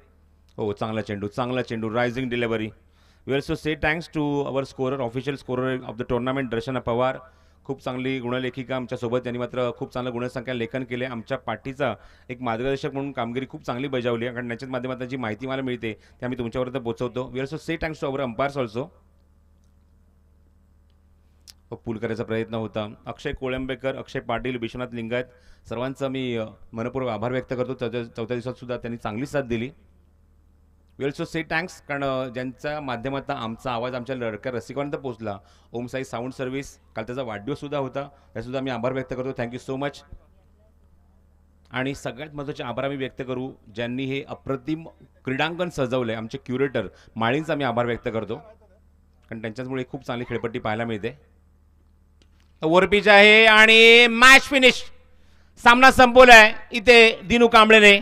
हो, चांगला चेंडू, rising delivery. We also say thanks to our scorer, official scorer of the tournament, Darshana Pawar. खूप चांगली गुणलेखिका आमच्यासोबत, त्यांनी मात्र खूप चांगलं गुणसंख्या लेखन केले. आमच्या पाठीचा एक मार्गदर्शक म्हणून कामगिरी खूप चांगली बजावली आहे. कारण त्याच्याच माध्यमातून जी माहिती मला मिळते ते आम्ही तुमच्यापर्यंत पोहोचवतो. We also say thanks to our umpires also. Pull करायचा प्रयत्न होता. अक्षय कोळंबेकर, अक्षय पाटील, विश्वनाथ लिंगायत, सर्वांचा मी मनपूर्वक आभार व्यक्त करतो. चौथ्या दिवसात सुद्धा त्यांनी चांगली साथ दिली. वी ऑल्सो से थँक्स, कारण ज्यांच्या माध्यमातून आमचा आवाज आमच्या लडक्या रसिकांपर्यंत पोहोचला. ओम साई साऊंड सर्व्हिस, काल त्याचा वाढदिवससुद्धा होता, त्यासुद्धा मी आभार व्यक्त करतो. Thank you so much. आणि सगळ्यात महत्त्वाचे आभार आम्ही व्यक्त करू ज्यांनी हे अप्रतिम क्रीडांगण सजवलं आहे, आमचे क्युरेटर माळींचा आम्ही आभार व्यक्त करतो. कारण त्यांच्यामुळे खूप चांगली खेळपट्टी पाहायला मिळते. ओव्हरपिच आहे आणि मॅच फिनिश. सामना संपवलाय इथे दिनू कांबळेने.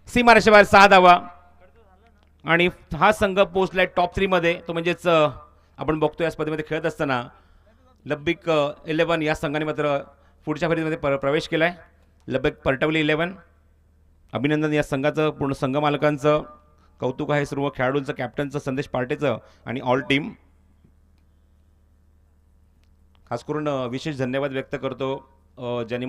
सीमारेषेबाहेर 6 धावा आणि हा संघ पोहोचलाय टॉप 3 मध्ये. तो म्हणजेच आपण बघतो या स्पर्धेमध्ये खेळत असताना लब्बिक 11 या संघाने मात्र पुढच्या फेरीमध्ये प्रवेश केलाय. लब्बिक परटवली 11. अभिनंदन या संघाचं, पूर्ण संघ मालकांचं कौतुक आहे, सर्व खेळाडूंचं, कॅप्टनचं, संदेश पार्टेचं आणि ऑल टीम. खास करून विशेष धन्यवाद व्यक्त करतो ज्यांनी